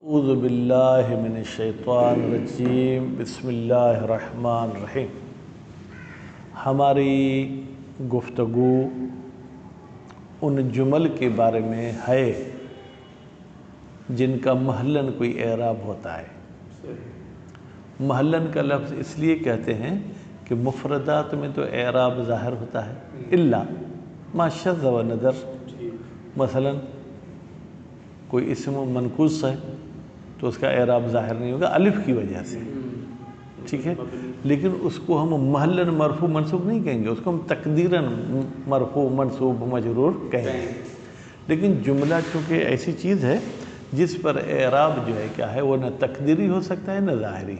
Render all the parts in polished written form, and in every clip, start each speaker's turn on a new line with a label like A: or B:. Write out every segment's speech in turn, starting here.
A: اعوذ باللہ من الشیطان الرجیم بسم اللہ الرحمن الرحیم۔ ہماری گفتگو ان جمل کے بارے میں ہے جن کا محلن کوئی اعراب ہوتا ہے۔ محلن کا لفظ اس لیے کہتے ہیں کہ مفردات میں تو اعراب ظاہر ہوتا ہے الا ما شذ و نظر۔ مثلا کوئی اسم منقوص ہے تو اس کا اعراب ظاہر نہیں ہوگا الف کی وجہ سے، ٹھیک ہے، لیکن اس کو ہم محلن مرفوع منصوب نہیں کہیں گے، اس کو ہم تقدیراً مرفوع منصوب مجرور کہیں گے۔ لیکن جملہ چونکہ ایسی چیز ہے جس پر اعراب جو ہے کیا ہے وہ نہ تقدیری ہو سکتا ہے نہ ظاہری،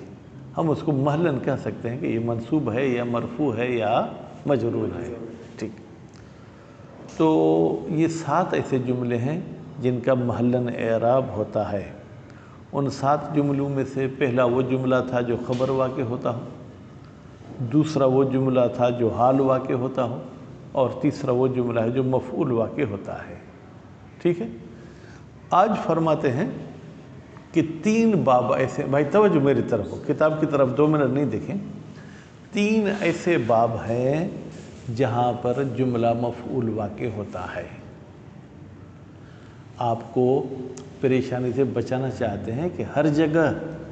A: ہم اس کو محلن کہہ سکتے ہیں کہ یہ منصوب ہے یا مرفوع ہے یا مجرور ہے، ٹھیک۔ تو یہ 7 ایسے جملے ہیں جن کا محلن اعراب ہوتا ہے۔ ان 7 جملوں میں سے پہلا وہ جملہ تھا جو خبر واقع ہوتا ہو، دوسرا وہ جملہ تھا جو حال واقع ہوتا ہو، اور تیسرا وہ جملہ ہے جو مفعول واقع ہوتا ہے، ٹھیک ہے۔ آج فرماتے ہیں کہ 3 باب ایسے، بھائی توجہ میری طرف ہو، کتاب کی طرف 2 منٹ نہیں دیکھیں، 3 ایسے باب ہیں جہاں پر جملہ مفعول واقع ہوتا ہے۔ آپ کو پریشانی سے بچانا چاہتے ہیں کہ ہر جگہ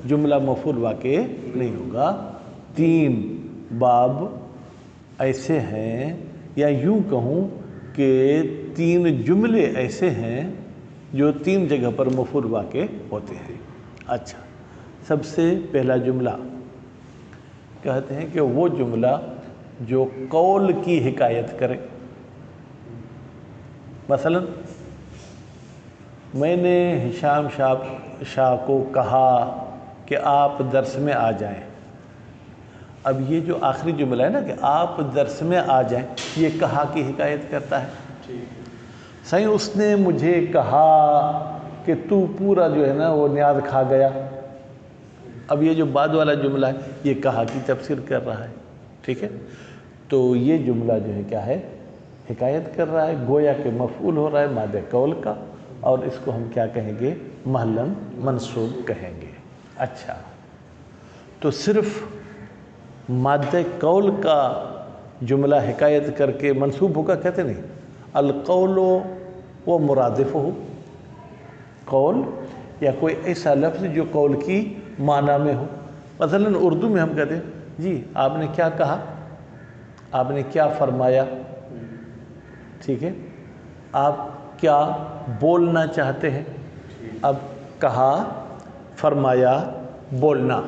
A: جملہ مفعول واقع نہیں ہوگا۔ 3 باب ایسے ہیں، یا یوں کہوں کہ 3 جملے ایسے ہیں جو 3 جگہ پر مفعول واقع ہوتے ہیں۔ اچھا، سب سے پہلا جملہ کہتے ہیں کہ وہ جملہ جو قول کی حکایت کرے۔ مثلا میں نے ہشام شاہ کو کہا کہ آپ درس میں آ جائیں۔ اب یہ جو آخری جملہ ہے نا کہ آپ درس میں آ جائیں، یہ کہا کی حکایت کرتا ہے۔ صحیح، اس نے مجھے کہا کہ تو پورا جو ہے نا وہ نیاز کھا گیا۔ اب یہ جو بعد والا جملہ ہے یہ کہا کی تفسیر کر رہا ہے، ٹھیک ہے۔ تو یہ جملہ جو ہے کیا ہے، حکایت کر رہا ہے، گویا کہ مفعول ہو رہا ہے مادہ قول کا، اور اس کو ہم کیا کہیں گے، محلن منصوب کہیں گے۔ اچھا، تو صرف مادہ قول کا جملہ حکایت کر کے منصوب ہوگا کہتے نہیں، القول و مرادفہ، قول یا کوئی ایسا لفظ جو قول کی معنی میں ہو۔ مثلا اردو میں ہم کہتے ہیں جی آپ نے کیا کہا، آپ نے کیا فرمایا، ٹھیک ہے، آپ کیا بولنا چاہتے ہیں۔ اب کہا، فرمایا، بولنا،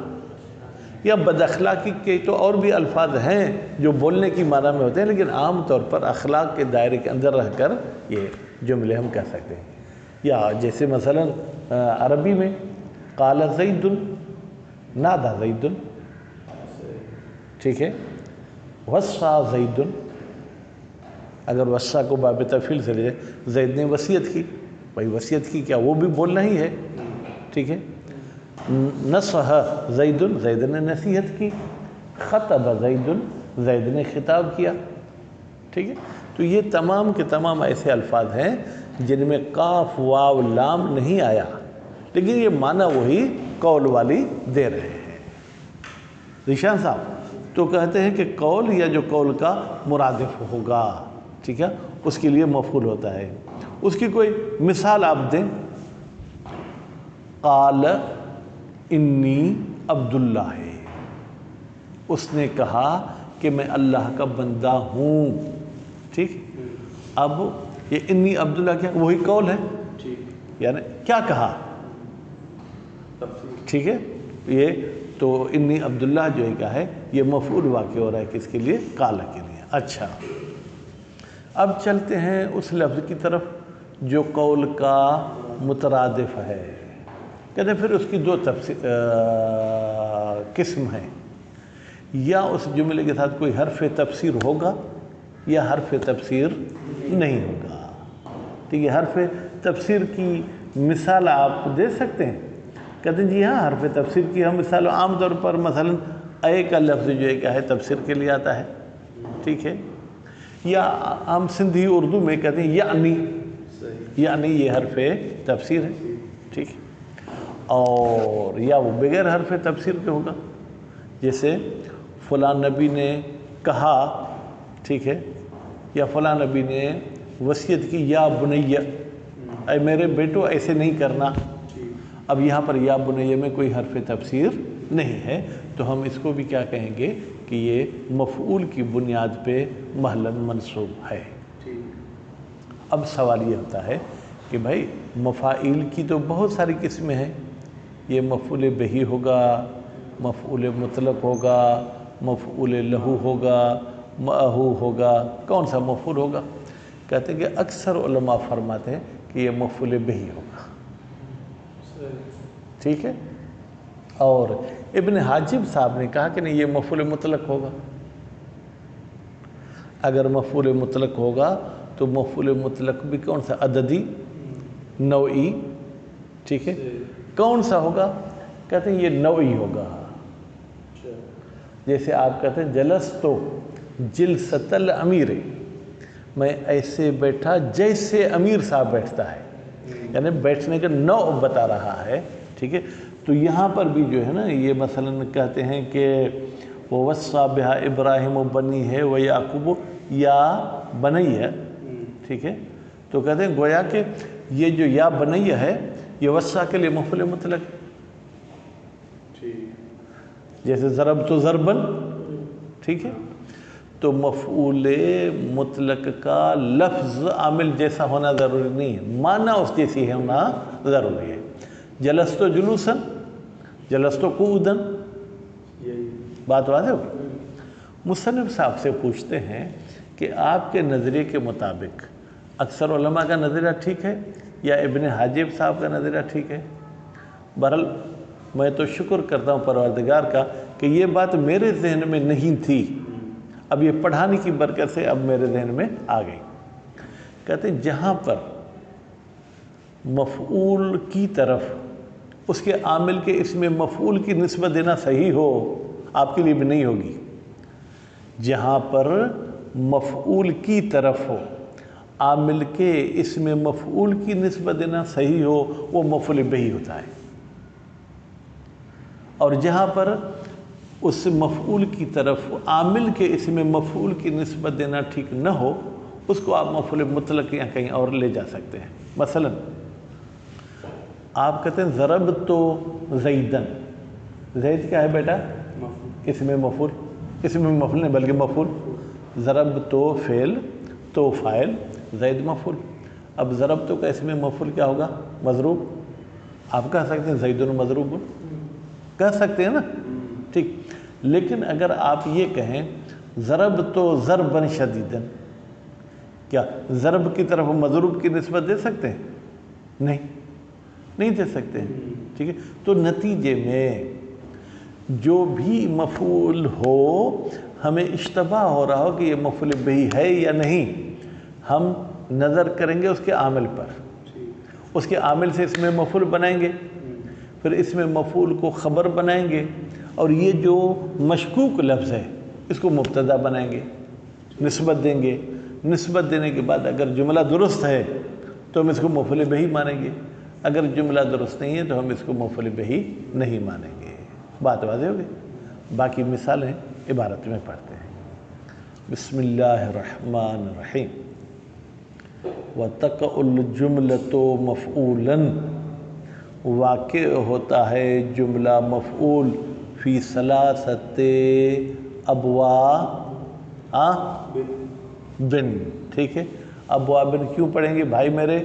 A: یا بد اخلاقی کے تو اور بھی الفاظ ہیں جو بولنے کی معنی میں ہوتے ہیں، لیکن عام طور پر اخلاق کے دائرے کے اندر رہ کر یہ جملے ہم کہہ سکتے ہیں۔ یا جیسے مثلا عربی میں قال زید، نادى زید، ٹھیک ہے، وصى زید، اگر وصا کو باب تفعیل سے لے جائے، زید نے وصیت کی، بھائی وصیت کی کیا وہ بھی بولنا ہی ہے، ٹھیک ہے۔ نصح زید، زید نے نصیحت کی، خطب زید، زید نے خطاب کیا، ٹھیک ہے۔ تو یہ تمام کے تمام ایسے الفاظ ہیں جن میں قاف واو لام نہیں آیا، لیکن یہ معنی وہی قول والی دے رہے ہیں۔ ذیشان صاحب تو کہتے ہیں کہ قول یا جو قول کا مرادف ہوگا، ٹھیک ہے، اس کے لیے مفعول ہوتا ہے۔ اس کی کوئی مثال آپ دیں، قال انی عبداللہ ہے، اس نے کہا کہ میں اللہ کا بندہ ہوں، ٹھیک۔ اب یہ انی عبداللہ کیا وہی قول ہے، یعنی کیا کہا، ٹھیک ہے۔ یہ تو انی عبداللہ جو ہے کیا ہے، یہ مفعول واقع ہو رہا ہے کس کے لیے، قال کے لیے۔ اچھا، اب چلتے ہیں اس لفظ کی طرف جو قول کا مترادف ہے۔ کہتے ہیں پھر اس کی 2 قسم ہیں، یا اس جملے کے ساتھ کوئی حرف تفسیر ہوگا یا حرف تفسیر نہیں ہوگا، ٹھیک ہے۔ حرف تفسیر کی مثال آپ دے سکتے ہیں، کہتے ہیں جی ہاں، حرف تفسیر کی ہم مثال عام طور پر مثلا اے کا لفظ جو ہے کیا ہے تفسیر کے لیے آتا ہے، ٹھیک ہے۔ یا ہم سندھی اردو میں کہتے ہیں یعنی، یعنی یہ حرف تفسیر ہے، ٹھیک ہے۔ اور یا وہ بغیر حرف تفسیر کے ہوگا، جیسے فلاں نبی نے کہا، ٹھیک ہے، یا فلاں نبی نے وصیت کی یا بنیہ، اے میرے بیٹو ایسے نہیں کرنا. اب یہاں پر یا بنیہ میں کوئی حرف تفسیر نہیں ہے، تو ہم اس کو بھی کیا کہیں گے کہ یہ مفعول کی بنیاد پہ محلاً منصوب ہے. اب سوال یہ ہوتا ہے کہ بھائی مفاعیل کی تو بہت ساری قسمیں ہیں، یہ مفعول بہی ہوگا، مفعول مطلق ہوگا، مفعول لہو ہوگا، معہو ہوگا، کون سا مفعول ہوگا؟ کہتے ہیں کہ اکثر علماء فرماتے ہیں کہ یہ مفعول بہی ہوگا. ٹھیک ہے، اور ابن حاجب صاحب نے کہا کہ نہیں یہ مفعول مطلق ہوگا. اگر مفعول مطلق ہوگا تو مفعول مطلق بھی کون سا؟ عددی، نوعی. ٹھیک ہے، کون سا ہوگا؟ کہتے ہیں یہ نوعی ہوگا. جیسے آپ کہتے ہیں جلستو جلست الامیر، میں ایسے بیٹھا جیسے امیر صاحب بیٹھتا ہے، یعنی بیٹھنے کا نوع بتا رہا ہے. ٹھیک ہے، تو یہاں پر بھی جو ہے نا یہ مثلا کہتے ہیں کہ وَوَصَّى بِهَا ابراہیم بَنِيهِ وَيَعْقُوبُ یا بنیہ. ٹھیک ہے، تو کہتے ہیں گویا کہ یہ جو یا بنیہ ہے یہ وصّا کے لیے مفعول مطلق، جیسے ضربت ضربن. ٹھیک ہے، تو مفعول مطلق کا لفظ عامل جیسا ہونا ضروری نہیں ہے، معنی اس جیسی ہونا ضروری ہے. جلستو جلوسن، جلستو قعودن، بات واضح ہوگی. مصنف صاحب سے پوچھتے ہیں کہ آپ کے نظریے کے مطابق اکثر علماء کا نظریہ ٹھیک ہے یا ابن حاجب صاحب کا نظریہ ٹھیک ہے؟ بہرحال میں تو شکر کرتا ہوں پروردگار کا کہ یہ بات میرے ذہن میں نہیں تھی، اب یہ پڑھانے کی برکت سے اب میرے ذہن میں آ گئی. کہتے ہیں جہاں پر مفعول کی طرف اس کے عامل کے اسم مفعول کی نسبت دینا صحیح ہو، آپ کے لیے بھی نہیں ہوگی. جہاں پر مفعول کی طرف ہو عامل کے اسم مفعول کی نسبت دینا صحیح ہو، وہ مفعول بہی ہوتا ہے. اور جہاں پر اس مفعول کی طرف عامل کے اسم مفعول کی نسبت دینا ٹھیک نہ ہو، اس کو آپ مفعول مطلق یا کہیں اور لے جا سکتے ہیں. مثلا آپ کہتے ہیں ضربت زیدن، زید کیا ہے بیٹا؟ اسم مفعول، اسم مفعول نہیں بلکہ مفعول. ضربت فعل، تو فاعل، زید مفعول. اب ضربت کا اسم مفعول کیا ہوگا؟ مضروب. آپ کہہ سکتے ہیں زید مضروب، کہہ سکتے ہیں نا، ٹھیک. لیکن اگر آپ یہ کہیں ضربت ضربا شدیدا، کیا ضرب کی طرف مضروب کی نسبت دے سکتے ہیں؟ نہیں دے سکتے ہیں. ٹھیک ہے، تو نتیجے میں جو بھی مفعول ہو ہمیں اشتباہ ہو رہا ہو کہ یہ مفعول بہی ہے یا نہیں، ہم نظر کریں گے اس کے عامل پر، اس کے عامل سے اس میں مفعول بنائیں گے، پھر اس میں مفعول کو خبر بنائیں گے، اور یہ جو مشکوک لفظ ہے اس کو مبتدا بنائیں گے، نسبت دیں گے. نسبت دینے کے بعد اگر جملہ درست ہے تو ہم اس کو مفعول بہی مانیں گے، اگر جملہ درست نہیں ہے تو ہم اس کو مفعول بہی نہیں مانیں گے. بات واضح ہوگی. باقی مثالیں عبارت میں پڑھتے ہیں. بسم اللہ الرحمن الرحیم. وَتَقَعُ الْجُمْلَةُ مَفْعُولًا، واقع ہوتا ہے جملہ مفعول فی ثلاثت ابواب بن. ٹھیک ہے، ابواب بن کیوں پڑھیں گے بھائی میرے؟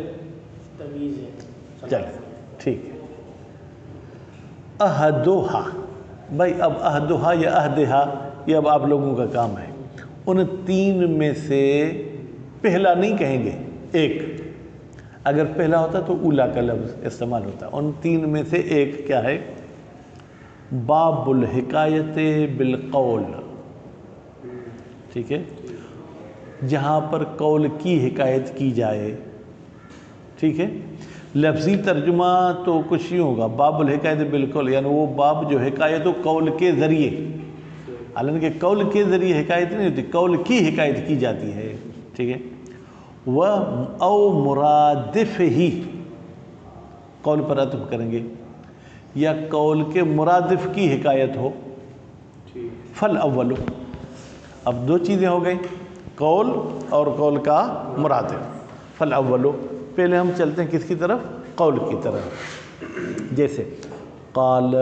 B: تمیز ہے.
A: چلیں ٹھیک ہے. احدھا، بھائی اب احدھا یا احدھا یہ اب آپ لوگوں کا کام ہے. ان تین میں سے پہلا نہیں کہیں گے، ایک. اگر پہلا ہوتا تو اولا کا لفظ استعمال ہوتا. ان تین میں سے ایک کیا ہے؟ باب الحکایت بالقول. ٹھیک ہے، جہاں پر قول کی حکایت کی جائے. ٹھیک ہے، لفظی ترجمہ تو کچھ ہی ہوگا، باب الحکایت بالقول، یعنی وہ باب جو حکایت و قول کے ذریعے، حالانکہ قول کے ذریعے حکایت نہیں ہوتی، قول کی حکایت کی جاتی ہے. ٹھیک ہے، وہ او مرادف ہی، قول پر عطف کریں گے، یا قول کے مرادف کی حکایت ہو. فالاول، اب دو چیزیں ہو گئیں، قول اور قول کا مرادف. فالاول، پہلے ہم چلتے ہیں کس کی طرف؟ قول کی طرف. جیسے قال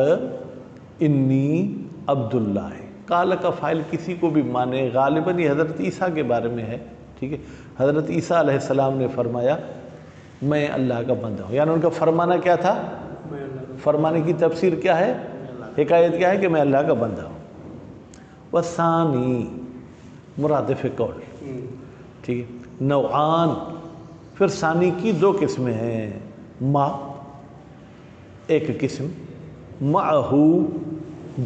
A: انی عبداللہ، قال کا فاعل کسی کو بھی مانے، غالباً یہ حضرت عیسیٰ کے بارے میں ہے. ٹھیک ہے، حضرت عیسیٰ علیہ السلام نے فرمایا میں اللہ کا بندہ ہوں، یعنی ان کا فرمانا کیا تھا؟ فرمانے کی تفسیر کیا ہے؟ حکایت کیا ہے کہ میں اللہ کا بندہ ہوں. وثانی مرادف قول. ٹھیک ہے، نوعان، پھر ثانی کی دو قسمیں ہیں. ما ایک قسم، معہو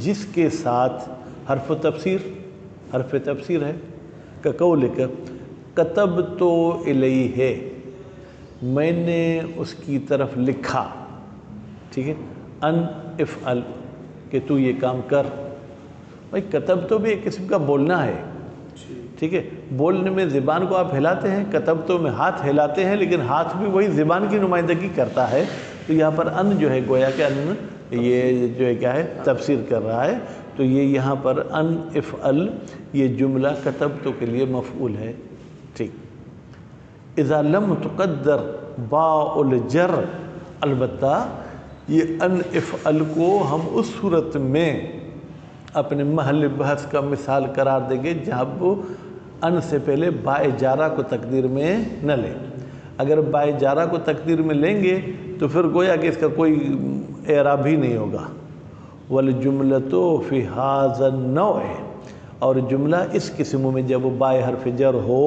A: جس کے ساتھ حرف تفسیر ہے. کقولک کتبت الیہ، میں نے اس کی طرف لکھا. ٹھیک ہے، ان افعل، کہ تو یہ کام کر. بھائی کتب تو بھی ایک قسم کا بولنا ہے. ٹھیک ہے، بولنے میں زبان کو آپ ہلاتے ہیں، کتب تو میں ہاتھ ہلاتے ہیں، لیکن ہاتھ بھی وہی زبان کی نمائندگی کرتا ہے. تو یہاں پر ان جو ہے گویا کہ ان یہ جو ہے کیا ہے؟ تفسیر کر رہا ہے. تو یہ یہاں پر ان افعل یہ جملہ کتبت کے لیے مفعول ہے. ٹھیک، اذا لم تقدر باء الجر، البتہ یہ ان افعل کو ہم اس صورت میں اپنے محل بحث کا مثال قرار دیں گے جب ان سے پہلے بائے جارہ کو تقدیر میں نہ لیں. اگر بائے جارہ کو تقدیر میں لیں گے تو پھر گویا کہ اس کا کوئی اعراب ہی نہیں ہوگا. والجملۃ فی ھذا النوع، اور جملہ اس قسم میں جب بائے حرف جر ہو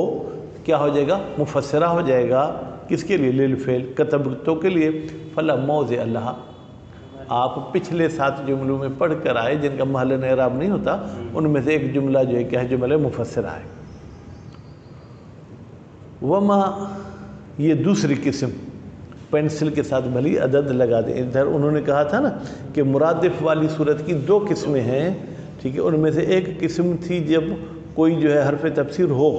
A: کیا ہو جائے گا؟ مفسرہ ہو جائے گا. کس کے لیے؟ للفعل، کتبتو کے لیے. فلا موضع لہا، آپ پچھلے 7 جملوں میں پڑھ کر آئے جن کا محل اعراب نہیں ہوتا، ان میں سے ایک جملہ جو ہے کیا ہے؟ جملہ مفسرہ ہے. وما، یہ دوسری قسم، پینسل کے ساتھ بھلی عدد لگا دیں. ادھر انہوں نے کہا تھا نا کہ مرادف والی صورت کی 2 قسمیں ہیں. ٹھیک ہے، ان میں سے ایک قسم تھی جب کوئی جو ہے حرف تفسیر ہو.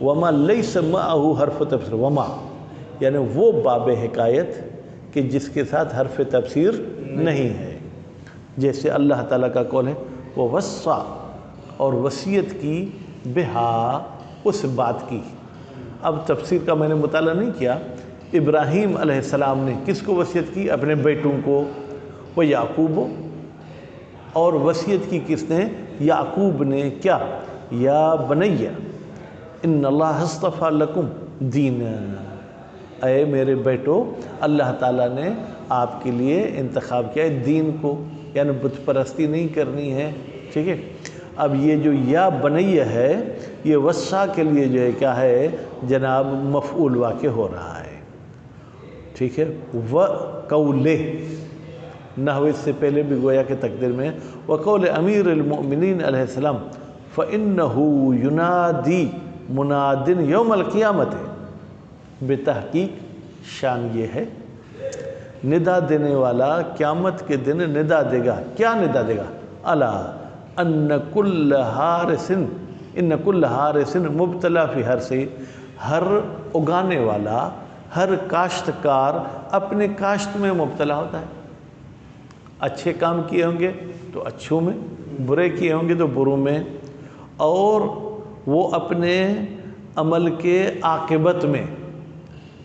A: وما لیس معہ حرف تفسیر، وما یعنی وہ باب حکایت کہ جس کے ساتھ حرف تفسیر نہیں ہے. جیسے اللہ تعالیٰ کا قول ہے وہ وصّا، اور وصیت کی، بہا اس بات کی. اب تفسیر کا میں نے مطالعہ نہیں کیا. ابراہیم علیہ السلام نے کس کو وصیت کی؟ اپنے بیٹوں کو. وہ یعقوب، اور وصیت کی کس نے؟ یعقوب نے. کیا؟ یا بنیہ ان اللہ اصطفیٰ لکم دین، اے میرے بیٹو اللہ تعالیٰ نے آپ کے لیے انتخاب کیا ہے دین کو، یعنی بت پرستی نہیں کرنی ہے. ٹھیک ہے، اب یہ جو یا بنیہ ہے یہ وصّا کے لیے جو ہے کیا ہے جناب مفعول واقع ہو رہا ہے. ٹھیک ہے، وقولہ، نحو اس سے پہلے بھی گویا کہ تقدیر میں وقول امیر المؤمنین علیہ السلام فإنہ ینادی مناد یوم القیامت، بتحقیق شان یہ ہے ندا دینے والا قیامت کے دن ندا دے گا. کیا ندا دے گا؟ الا ان کل حارث، ان کل حارث مبتلا فی حرث، ہر اگانے والا، ہر کاشتکار اپنے کاشت میں مبتلا ہوتا ہے. اچھے کام کیے ہوں گے تو اچھوں میں، برے کیے ہوں گے تو بروں میں، اور وہ اپنے عمل کے عاقبت میں،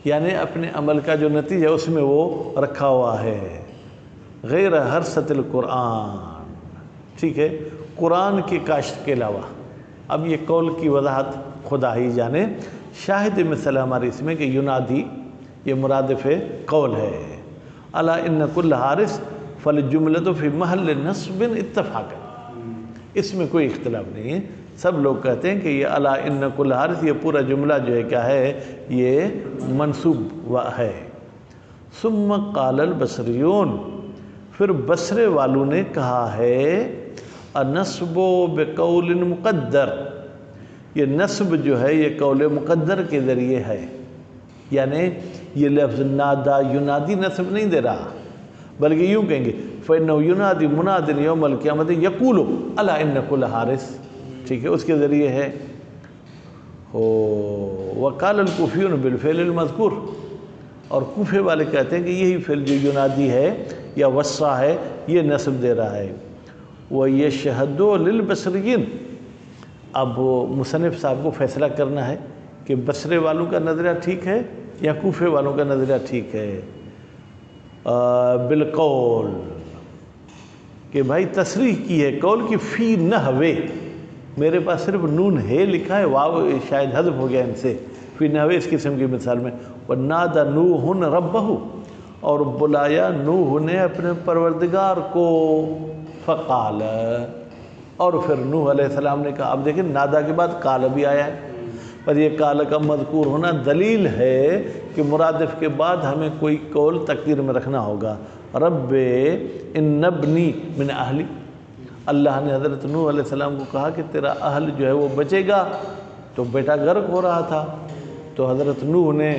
A: یعنی اپنے عمل کا جو نتیجہ اس میں وہ رکھا ہوا ہے. غیر حرثۃ القرآن، ٹھیک ہے، قرآن کی کاشت کے علاوہ. اب یہ قول کی وضاحت خدا ہی جانے. شاہد مثل ہماری اس میں کہ ینادی یہ مرادف قول ہے. الا ان کل حارث فالجملۃ فی محل نصب اتفاقا، اس میں کوئی اختلاف نہیں ہے. سب لوگ کہتے ہیں کہ یہ الا ان کل حارث یہ پورا جملہ جو ہے کیا ہے یہ منصوب ہے. ثم قال البصریون، پھر بصرے والوں نے کہا ہے النصب بقول مقدر، یہ نصب جو ہے یہ قول مقدر کے ذریعے ہے. یعنی یہ لفظ نادا ینادی نصب نہیں دے رہا، بلکہ یوں کہیں گے فإنه ينادي مناد يوم القيامة يقول الا ان كل حارث، ٹھیک ہے، اس کے ذریعے ہے. وقال الكوفیون بالفعل المذکور، اور کوفے والے کہتے ہیں کہ یہی فعل جو ینادی ہے یا وسع ہے، یہ نصب دے رہا ہے۔ وَيَشْهَدُ لِلْبَصْرِيِّينَ، اب مصنف صاحب کو فیصلہ کرنا ہے کہ بصرے والوں کا نظریہ ٹھیک ہے یا کوفے والوں کا نظریہ ٹھیک ہے۔ بالقول، کہ بھائی تصریح کی ہے قول کی، فی نحوے، میرے پاس صرف نون ہے لکھا ہے، واو شاید حذف ہو گیا ان سے، فی نحوے اس قسم کی مثال میں۔ وَنَادَ نُوحٌ رَبَّهُ، اور بلایا نوح نے اپنے پروردگار کو، فقال، اور پھر نوح علیہ السلام نے کہا۔ اب دیکھیں نادا کے بعد قال بھی آیا ہے، پر یہ قال کا مذکور ہونا دلیل ہے کہ مرادف کے بعد ہمیں کوئی قول تقدیر میں رکھنا ہوگا۔ رب ان ابنی من اہلی، اللہ نے حضرت نوح علیہ السلام کو کہا کہ تیرا اہل جو ہے وہ بچے گا، تو بیٹا غرق ہو رہا تھا، تو حضرت نوح نے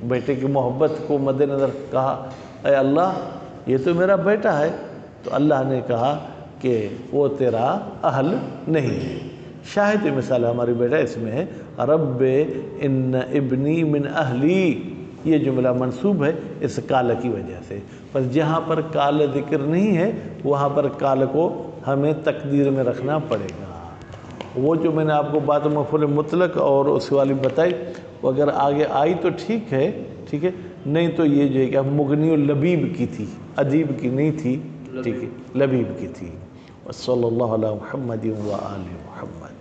A: بیٹے کی محبت کو مد نظر کہا اے اللہ یہ تو میرا بیٹا ہے، تو اللہ نے کہا کہ وہ تیرا اہل نہیں ہے۔ شاہد مثال ہماری بیٹا اس میں ہے رب ان ابنی من اہلی، یہ جملہ منصوب ہے اس کال کی وجہ سے، پر جہاں پر کال ذکر نہیں ہے وہاں پر کال کو ہمیں تقدیر میں رکھنا پڑے گا۔ وہ جو میں نے آپ کو بات مفعول مطلق اور اس والی بتائی، وہ اگر آگے آئی تو ٹھیک ہے، نہیں تو یہ جو ہے کہ مغنی اللبیب کی تھی، ادیب کی نہیں تھی، ٹھیک ہے، لبیب کی تھی۔ وصلی اللہ علی محمد و آل محمد۔